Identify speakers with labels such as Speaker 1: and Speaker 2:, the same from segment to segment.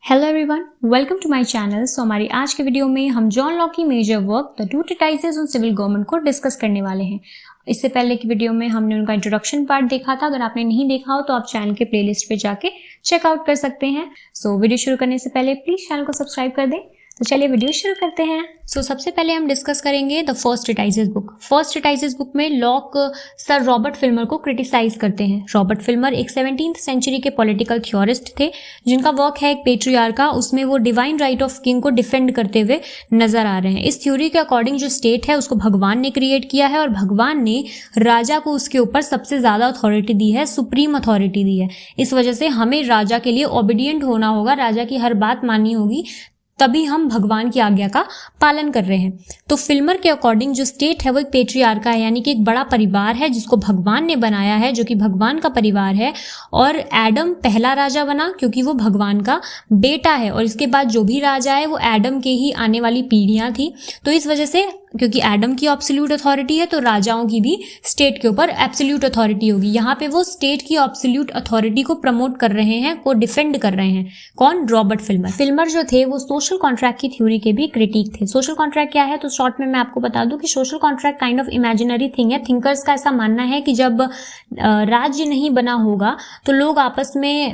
Speaker 1: Hello everyone, welcome to my channel. So हमारी आज के वीडियो में हम जॉन लॉक की major work the two treatises on civil government को डिस्कस करने वाले हैं। इससे पहले की वीडियो में हमने उनका इंट्रोडक्शन पार्ट देखा था। अगर आपने नहीं देखा हो तो आप चैनल के प्लेलिस्ट पे जाके चेकआउट कर सकते हैं। सो वीडियो शुरू करने से पहले प्लीज चैनल को सब्सक्राइब कर दें। तो चलिए वीडियो शुरू करते हैं। सबसे पहले हम डिस्कस करेंगे the first treatises book. First treatises book में लॉक सर रॉबर्ट फिल्मर को क्रिटिसाइज करते हैं। रॉबर्ट फिल्मर एक 17th सेंचुरी के पॉलिटिकल थ्योरिस्ट थे जिनका वर्क है एक पेट्रियार्क का। उसमें वो डिवाइन राइट ऑफ किंग को डिफेंड करते हुए नजर आ रहे हैं। इस थ्योरी के अकॉर्डिंग जो स्टेट है उसको भगवान ने क्रिएट किया है और भगवान ने राजा को उसके ऊपर सबसे ज्यादा अथॉरिटी दी है, सुप्रीम अथॉरिटी दी है। इस वजह से हमें राजा के लिए ओबीडियंट होना होगा, राजा की हर बात माननी होगी, तभी हम भगवान की आज्ञा का पालन कर रहे हैं। तो फिल्मर के अकॉर्डिंग जो स्टेट है वो एक पेट्रियार्का है, यानी कि एक बड़ा परिवार है जिसको भगवान ने बनाया है, जो कि भगवान का परिवार है। और एडम पहला राजा बना क्योंकि वो भगवान का बेटा है, और इसके बाद जो भी राजा है वो एडम के ही आने वाली पीढ़ियां थी। तो इस वजह से क्योंकि एडम की एब्सोल्यूट अथॉरिटी है तो राजाओं की भी स्टेट के ऊपर एब्सोल्यूट अथॉरिटी होगी। यहाँ पे वो स्टेट की एब्सोल्यूट अथॉरिटी को प्रमोट कर रहे हैं, को डिफेंड कर रहे हैं। कौन? Robert Filmer. फिल्मर जो थे वो सोशल कॉन्ट्रैक्ट की थ्योरी के भी क्रिटिक थे। सोशल कॉन्ट्रैक्ट क्या है तो शॉर्ट में मैं आपको बता दूं कि social contract kind of imaginary thing है। थिंकर्स का ऐसा मानना है कि जब राज्य नहीं बना होगा तो लोग आपस में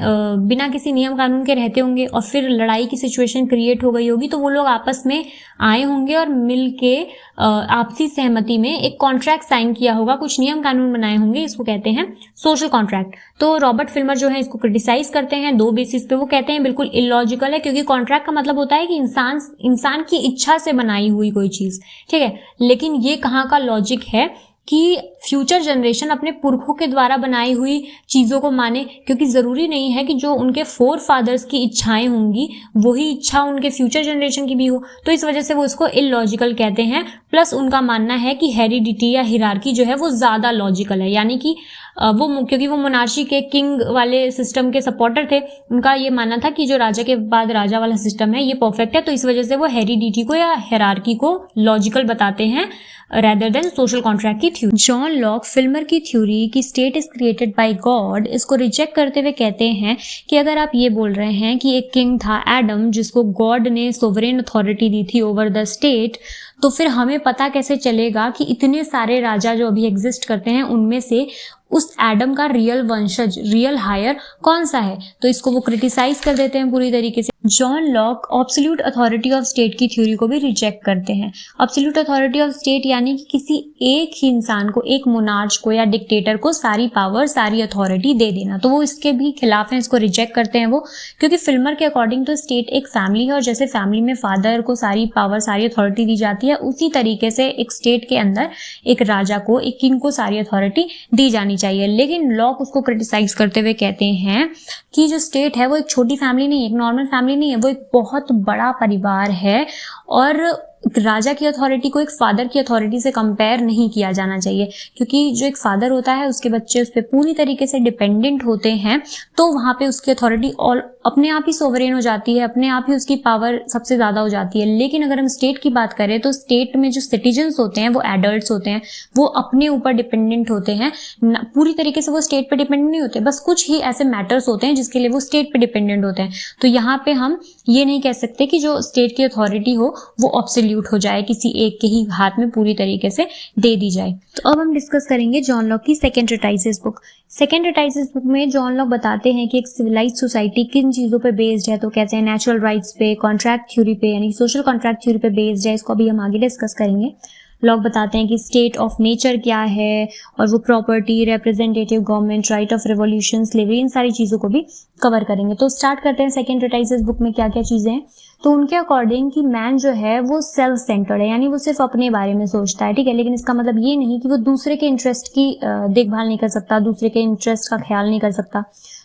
Speaker 1: बिना किसी नियम कानून के रहते होंगे, और फिर लड़ाई की सिचुएशन क्रिएट हो गई होगी तो वो लोग आपस में आए होंगे और मिल के आपसी सहमति में एक कॉन्ट्रैक्ट साइन किया होगा, कुछ नियम कानून बनाए होंगे। इसको कहते हैं सोशल कॉन्ट्रैक्ट। तो रॉबर्ट फिल्मर जो है इसको क्रिटिसाइज करते हैं दो बेसिस पे। वो कहते हैं बिल्कुल इलॉजिकल है, क्योंकि कॉन्ट्रैक्ट का मतलब होता है कि इंसान की इच्छा से बनाई हुई कोई चीज, ठीक है। लेकिन ये कहाँ का लॉजिक है कि फ्यूचर जनरेशन अपने पुरखों के द्वारा बनाई हुई चीजों को माने, क्योंकि जरूरी नहीं है कि जो उनके फोर फादर्स की इच्छाएं होंगी वही इच्छा उनके फ्यूचर जनरेशन की भी हो। तो इस वजह से वो इसको इलॉजिकल कहते हैं। प्लस उनका मानना है कि हेरिडिटी या हिरार्की जो है वो ज्यादा लॉजिकल है, यानी कि क्योंकि वो मोनार्ची के किंग वाले सिस्टम के सपोर्टर थे, उनका ये मानना था कि जो राजा के बाद राजा वाला सिस्टम है ये परफेक्ट है। तो इस वजह से वो हेरिडिटी को या हिरार्की को लॉजिकल बताते हैं rather than social contract की थ्योरी। जॉन लॉक फिल्मर की थ्योरी की state is created by God, इसको रिजेक्ट करते हुए कहते हैं कि अगर आप ये बोल रहे हैं कि एक किंग था एडम जिसको गॉड ने सोवरेन अथॉरिटी दी थी ओवर द स्टेट, तो फिर हमें पता कैसे चलेगा कि इतने सारे राजा जो अभी एग्जिस्ट करते हैं उनमें से उस एडम का रियल वंशज, रियल हायर कौन सा है। तो इसको वो क्रिटिसाइज कर देते हैं पूरी तरीके से। John Locke absolute authority of state की थ्योरी को भी रिजेक्ट करते हैं। एब्सोल्यूट अथॉरिटी ऑफ स्टेट यानी कि किसी एक ही इंसान को, एक मोनार्च को या डिक्टेटर को सारी पावर, सारी अथॉरिटी दे देना, तो वो इसके भी खिलाफ हैं, इसको रिजेक्ट करते हैं वो। क्योंकि फिल्मर के अकॉर्डिंग तो स्टेट एक फैमिली है, और जैसे फैमिली में फादर को सारी पावर, सारी अथॉरिटी दी जाती है, उसी तरीके से एक स्टेट के अंदर एक राजा को, एक किंग को सारी अथॉरिटी दी जानी चाहिए। लेकिन लॉक उसको क्रिटिसाइज करते हुए कहते हैं कि जो स्टेट है वो एक छोटी फैमिली नहीं है, एक नॉर्मल फैमिली नहीं है, वो एक बहुत बड़ा परिवार है। और राजा की अथॉरिटी को एक फादर की अथॉरिटी से कंपेयर नहीं किया जाना चाहिए, क्योंकि जो एक फादर होता है उसके बच्चे उस पर पूरी तरीके से डिपेंडेंट होते हैं, तो वहां पे उसकी अथॉरिटी और अपने आप ही सोवरेन हो जाती है, अपने आप ही उसकी पावर सबसे ज्यादा हो जाती है। लेकिन अगर हम स्टेट की बात करें तो स्टेट में जो सिटीजन्स होते हैं वो एडल्ट्स होते हैं, वो अपने ऊपर डिपेंडेंट होते हैं, पूरी तरीके से वो स्टेट पे डिपेंडेंट नहीं होते, बस कुछ ही ऐसे मैटर्स होते हैं जिसके लिए वो स्टेट पे डिपेंडेंट होते हैं। तो यहाँ पे हम ये नहीं कह सकते कि जो स्टेट की अथॉरिटी हो वो एब्सोल्यूट हो जाए, किसी एक के ही हाथ में पूरी तरीके से दे दी जाए। तो अब हम डिस्कस करेंगे जॉन लॉक की सेकेंड ट्रीटाइसेस बुक। सेकेंड ट्रीटाइसेस बुक में जॉन लॉक बताते हैं कि एक सिविलाइज्ड सोसाइटी किन चीजों पे बेस्ड है। तो कहते हैं नेचुरल राइट्स पे, कॉन्ट्रैक्ट थ्योरी पे, यानी सोशल कॉन्ट्रैक्ट थ्योरी पे बेस्ड है। इसको अभी हम आगे डिस्कस करेंगे। लॉक बताते हैं कि स्टेट ऑफ नेचर क्या है, और वो property, representative government, right of revolution, slavery, इन सारी चीजों को भी कवर करेंगे। तो स्टार्ट करते हैं सेकेंड ट्रीटाइसेस बुक में क्या क्या चीजें हैं। तो उनके अकॉर्डिंग कि मैन जो है वो सेल्फ सेंटर्ड है, यानी वो सिर्फ अपने बारे में सोचता है, ठीक है। लेकिन इसका मतलब ये नहीं कि वो दूसरे के इंटरेस्ट की देखभाल नहीं कर सकता, दूसरे के इंटरेस्ट का ख्याल नहीं कर सकता।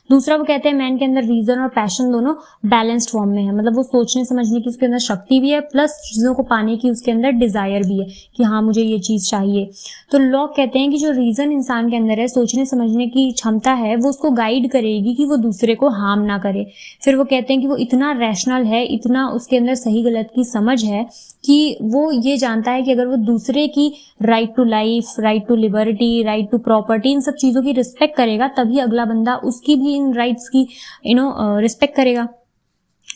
Speaker 1: दूसरा, वो कहते हैं मैन के अंदर रीजन और पैशन दोनों बैलेंस्ड फॉर्म में है, मतलब वो सोचने समझने की उसके अंदर शक्ति भी है, प्लस चीजों को पाने की उसके अंदर डिजायर भी है कि हाँ मुझे ये चीज चाहिए। तो लॉक कहते हैं कि जो रीजन इंसान के अंदर है, सोचने समझने की क्षमता है, वो उसको गाइड करेगी कि वो दूसरे को हार्म ना करे। फिर वो कहते हैं कि वो इतना रैशनल है, इतना उसके अंदर सही गलत की समझ है कि वो ये जानता है कि अगर वो दूसरे की right to life, right to liberty, right to property, इन सब चीजों की रिस्पेक्ट करेगा, तभी अगला बंदा उसकी भी इन राइट्स की रिस्पेक्ट करेगा।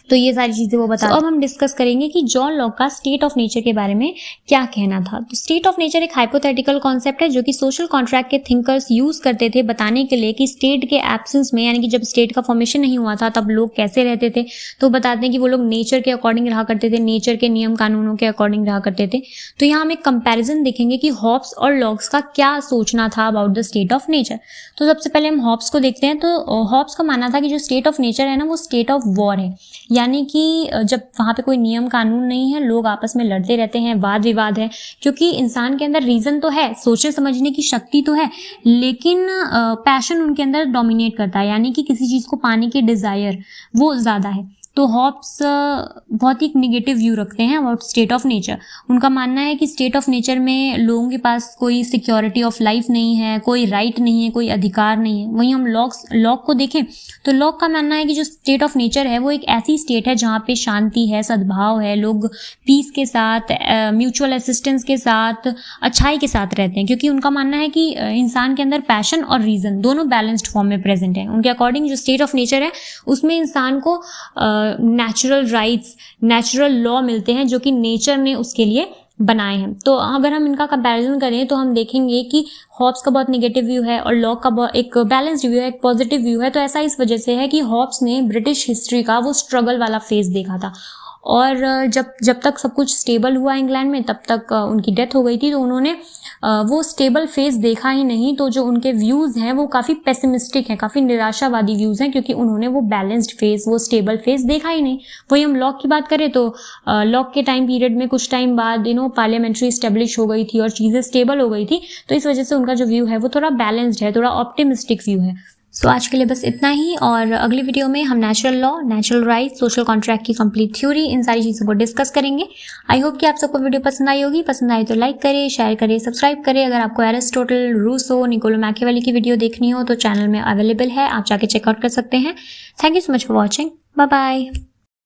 Speaker 1: तो ये सारी चीज़ें वो बता। अब हम डिस्कस करेंगे कि जॉन लॉक का स्टेट ऑफ नेचर के बारे में क्या कहना था। तो स्टेट ऑफ नेचर एक हाइपोथेटिकल कॉन्सेप्ट है जो कि सोशल कॉन्ट्रैक्ट के थिंकर्स यूज करते थे बताने के लिए कि स्टेट के एब्सेंस में, यानी कि जब स्टेट का फॉर्मेशन नहीं हुआ था तब लोग कैसे रहते थे। तो बताते हैं कि वो लोग नेचर के अकॉर्डिंग रहा करते थे, नेचर के नियम कानूनों के अकॉर्डिंग रहा करते थे। तो यहाँ हम एक कंपैरिजन देखेंगे कि हॉब्स और लॉक्स का क्या सोचना था about the state of nature. तो सबसे पहले हम हॉब्स को देखते हैं। तो हॉब्स का मानना था कि जो स्टेट ऑफ नेचर है ना, वो स्टेट ऑफ वॉर है, यानी कि जब वहाँ पे कोई नियम कानून नहीं है, लोग आपस में लड़ते रहते हैं, वाद विवाद है, क्योंकि इंसान के अंदर रीजन तो है, सोचने समझने की शक्ति तो है, लेकिन पैशन उनके अंदर डोमिनेट करता है, यानी कि किसी चीज़ को पाने की डिज़ायर वो ज़्यादा है। तो हॉब्स बहुत ही निगेटिव व्यू रखते हैं अबाउट स्टेट ऑफ नेचर। उनका मानना है कि स्टेट ऑफ नेचर में लोगों के पास कोई सिक्योरिटी ऑफ लाइफ नहीं है, कोई राइट नहीं है, कोई अधिकार नहीं है। वहीं हम लॉक को देखें तो लॉक का मानना है कि जो स्टेट ऑफ नेचर है वो एक ऐसी स्टेट है जहाँ पे शांति है, सद्भाव है, लोग पीस के साथ, म्यूचुअल असिस्टेंस के साथ, अच्छाई के साथ रहते हैं, क्योंकि उनका मानना है कि इंसान के अंदर पैशन और रीज़न दोनों बैलेंस्ड फॉर्म में प्रेजेंट है। उनके अकॉर्डिंग जो स्टेट ऑफ नेचर है उसमें इंसान को नेचुरल राइट्स, नेचुरल लॉ मिलते हैं जो कि नेचर ने उसके लिए बनाए हैं। तो अगर हम इनका कंपैरिजन करें तो हम देखेंगे कि हॉब्स का बहुत नेगेटिव व्यू है और लॉक का एक बैलेंस्ड व्यू है, एक पॉजिटिव व्यू है। तो ऐसा इस वजह से है कि हॉब्स ने ब्रिटिश हिस्ट्री का वो स्ट्रगल वाला फेज देखा था, और जब तक सब कुछ स्टेबल हुआ इंग्लैंड में तब तक उनकी डेथ हो गई थी, तो उन्होंने वो स्टेबल फेज देखा ही नहीं। तो जो उनके व्यूज़ हैं वो काफ़ी पेसिमिस्टिक हैं, काफ़ी निराशावादी व्यूज़ हैं, क्योंकि उन्होंने वो बैलेंस्ड फेज, वो स्टेबल फेज देखा ही नहीं। वही हम लॉक की बात करें तो लॉक के टाइम पीरियड में कुछ टाइम बाद पार्लियामेंट्री स्टेब्लिश हो गई थी और चीज़ें स्टेबल हो गई थी, तो इस वजह से उनका जो व्यू है वो थोड़ा बैलेंस्ड है, थोड़ा ऑप्टिमिस्टिक व्यू है। सो आज के लिए बस इतना ही, और अगली वीडियो में हम natural law, natural rights, social contract की कंप्लीट थ्योरी, इन सारी चीज़ों को डिस्कस करेंगे। आई होप कि आप सबको वीडियो पसंद आई होगी। पसंद आई तो लाइक करें, शेयर करें, सब्सक्राइब करें। अगर आपको एरिस्टोटल, रूसो, निकोलो मैकियावेली की वीडियो देखनी हो तो चैनल में अवेलेबल है, आप जाके चेकआउट कर सकते हैं। Thank you so much for watching. Bye bye.